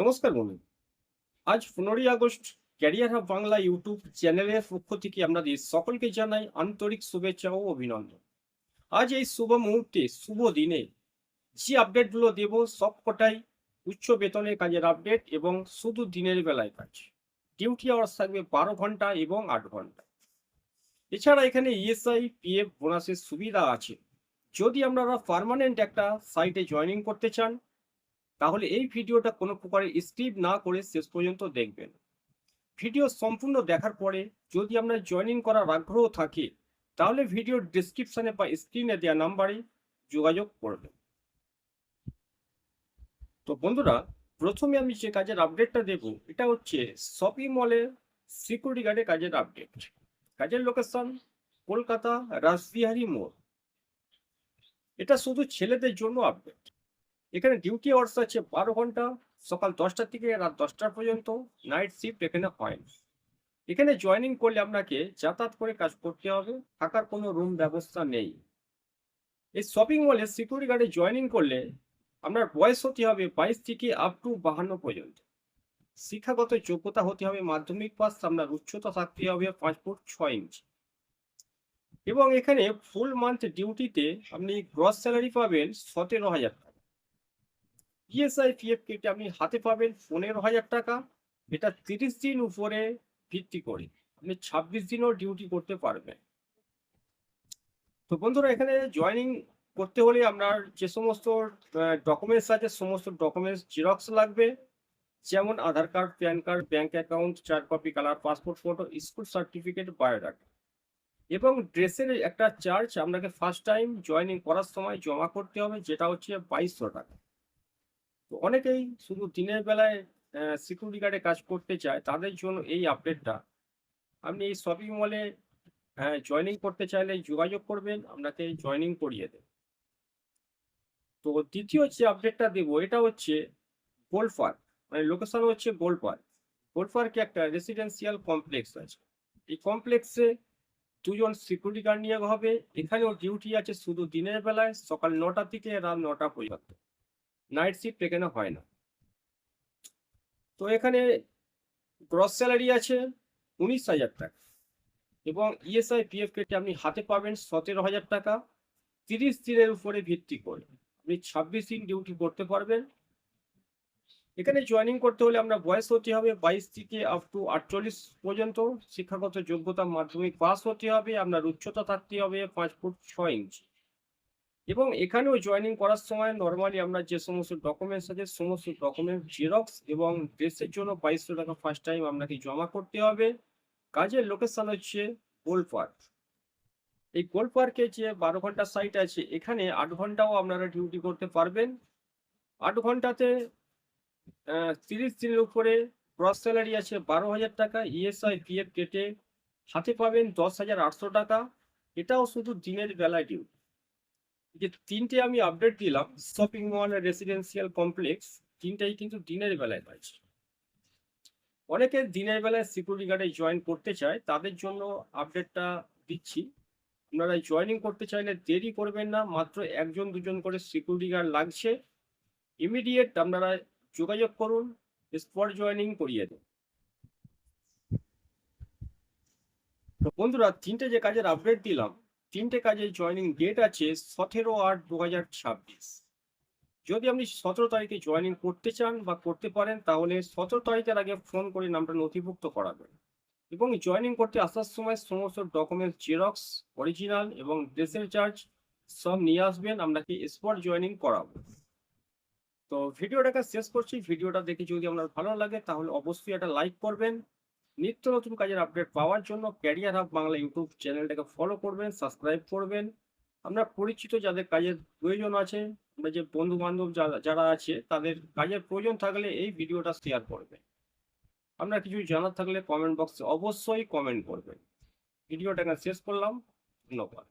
নমস্কার বন্ধু। আজ 15ই August. Career hub Bangla YouTube চ্যানেলের পক্ষ থেকে আপনাদের সকলকে জানাই আন্তরিক শুভেচ্ছা ও অভিনন্দন। আজ এই শুভ মুহূর্তে শুভ দিনে যে আপডেটগুলো দেব সবকটাই উচ্চ বেতনের কাজের আপডেট এবং শুধু দিনের বেলায় কাজ। ডিউটি আওয়ার্স থাকবে 12 ঘন্টা এবং 8 ঘন্টা। এছাড়া এখানে ইএসআই পিএফ বোনাসের সুবিধা আছে। যদি আপনারা পার্মানেন্ট একটা সাইটে জয়েনিং করতে চান তাহলে এই ভিডিওটা কোনো প্রকারের স্কিপ না করে শেষ পর্যন্ত দেখবেন। ভিডিও সম্পূর্ণ দেখার পরে যদি আপনার জয়েনিং করার আগ্রহ থাকে তাহলে ভিডিওর ডিসক্রিপশনে বা স্ক্রিনে দেওয়া নাম্বারে যোগাযোগ করবেন। তো বন্ধুরা, প্রথমে আমি যে কাজের আপডেটটা দেব এটা হচ্ছে শপিং মলের সিকিউরিটি গার্ডের কাজের আপডেট। কাজের লোকেশন কলকাতা রাসবিহারী মোড়। এটা শুধু ছেলেদের জন্য আপডেট। এখানে ডিউটি আওয়ার্স আছে 12 ঘন্টা, সকাল 10টা থেকে রাত 10টা পর্যন্ত। নাইট শিফট এখানে হয় না। এখানে জয়েনিং করলে আপনাকে যাতায়াত করে কাজ করতে হবে, থাকার কোনো রুম ব্যবস্থা নেই। এই শপিং মলে সিকিউরিটি গার্ডে জয়েনিং করলে আপনার বয়স হতে হবে 22 থেকে আপ টু 52 পর্যন্ত। শিক্ষাগত যোগ্যতা হতে হবে মাধ্যমিক পাস, আপনার উচ্চতা থাকতে হবে 5 ফুট 6 ইঞ্চি। এবং এখানে ফুল মান্থ ডিউটিতে আপনি গ্রস স্যালারি পাবেন 17,000 টাকা। ইএসআই পিএফ কেটে আপনি হাতে পাবেন 15,000 টাকা। এটা 30 দিন উপরে ভিত্তি করে আপনি 26 দিনও ডিউটি করতে পারবেন। তো বন্ধুরা, এখানে জয়েনিং করতে হলে আপনার যে সমস্ত ডকুমেন্টস আছে সমস্ত ডকুমেন্টস জেরক্স লাগবে, যেমন Aadhaar card, PAN card, bank account, 4 copy colour passport photo, school certificate, biodata. এবং ড্রেসের একটা চার্জ আপনাকে ফার্স্ট টাইম জয়েনিং করার সময় জমা করতে হবে, যেটা হচ্ছে 2200 টাকা। তো অনেকেই শুধু দিনের বেলায় সিকিউরিটি গার্ডে কাজ করতে চায়, তাদের জন্য এই আপডেটটা। আপনি এই শপিং মলে জয়েনিং করতে চাইলে যোগাযোগ করবেন, আপনাকে জয়েনিং করিয়ে দেবে। তো দ্বিতীয় যে আপডেটটা দেবো এটা হচ্ছে গোল্ড পার্ক, মানে লোকেশন হচ্ছে গোল্ড পার্ক। গোল্ড পার্কে একটা রেসিডেন্সিয়াল কমপ্লেক্স আছে। এই কমপ্লেক্সে দুজন সিকিউরিটি গার্ড নিয়ে হবে। এখানেও ডিউটি আছে শুধু দিনের বেলায়, সকাল 9টা থেকে রাত 9টা পর্যন্ত। নাইট শিফট এখানে হয় না। তো এখানে গ্রস স্যালারি আছে 19,000 টাকা এবং ইএসআই পিএফ কেটে আপনি হাতে পাবেন 17,000 টাকা। 30 দিনের উপরে ভিত্তি করে আপনি 26 দিন ডিউটি করতে পারবেন। এখানে জয়েনিং করতে হলে আপনার বয়স হতে হবে 22 থেকে আপ টু 48 পর্যন্ত। শিক্ষাগত যোগ্যতা মাধ্যমিক পাস হতে হবে, আপনার উচ্চতা থাকতে হবে 5 ফুট 6 ইঞ্চি। এবং এখানেও জয়েনিং করার সময় নর্মালি আপনার যে সমস্ত ডকুমেন্টস আছে সমস্ত ডকুমেন্ট জেরক্স এবং ড্রেসের জন্য 2200 টাকা ফার্স্ট টাইম আপনাকে জমা করতে হবে। কাজের লোকেশন হচ্ছে গোল্ড পার্ক। এই গোল্ড পার্কে যে 12 ঘন্টা সাইট আছে এখানে 8 ঘন্টাও আপনারা ডিউটি করতে পারবেন। 8 ঘন্টাতে 30 দিনের উপরে গ্রস স্যালারি আছে 12,000 টাকা। ইএসআই পিএফ কেটে হাতে পাবেন 10,800 টাকা। এটাও শুধু দিনের বেলায় ডিউটি। যে তিনটে আমি আপডেট দিলাম শপিং মল রেসিডেন্সিয়াল কমপ্লেক্স, তিনটাই কিন্তু দিনের বেলায় পাচ্ছে। অনেকে দিনের বেলায় সিকিউরিটি গার্ডে জয়েন করতে চায়, তাদের জন্য আপডেটটা দিচ্ছি। আপনারা জয়েনিং করতে চাইলে দেরি করবেন না, মাত্র 1-2জন করে সিকিউরিটি গার্ড লাগছে। ইমিডিয়েট আপনারা যোগাযোগ করুন, স্পট জয়েনিং করিয়ে দেন। তো বন্ধুরা, তিনটে যে কাজের আপডেট দিলাম, তিনটে কাজের জয়েনিং ডেট আছে 17/8/2026। যদি আপনি 17 তারিখে জয়েনিং করতে চান বা করতে পারেন তাহলে 17 তারিখের আগে ফোন করে নামটা নথিভুক্ত করাবেন। এবং জয়েনিং করতে আসার সময় সমস্ত ডকুমেন্টস জেরক্স, অরিজিনাল এবং ড্রেসের চার্জ সব নিয়ে আসবেন, আপনাকে স্পট জয়েনিং করাবো। তো ভিডিওটাকে শেষ করছি। ভিডিওটা দেখে যদি আপনার ভালো লাগে তাহলে অবশ্যই একটা লাইক করবেন। নিত্য নতুন কাজের আপডেট পাওয়ার জন্য ক্যারিয়ার হাব বাংলা ইউটিউব চ্যানেলটাকে ফলো করবেন, সাবস্ক্রাইব করবেন। আপনার পরিচিত যাদের কাজের প্রয়োজন আছে বা যে বন্ধু বান্ধব যারা আছে তাদের কাজের প্রয়োজন থাকলে এই ভিডিওটা শেয়ার করবেন। আপনার কিছু জানার থাকলে কমেন্ট বক্সে অবশ্যই কমেন্ট করবেন। ভিডিওটাকে শেষ করলাম। ধন্যবাদ।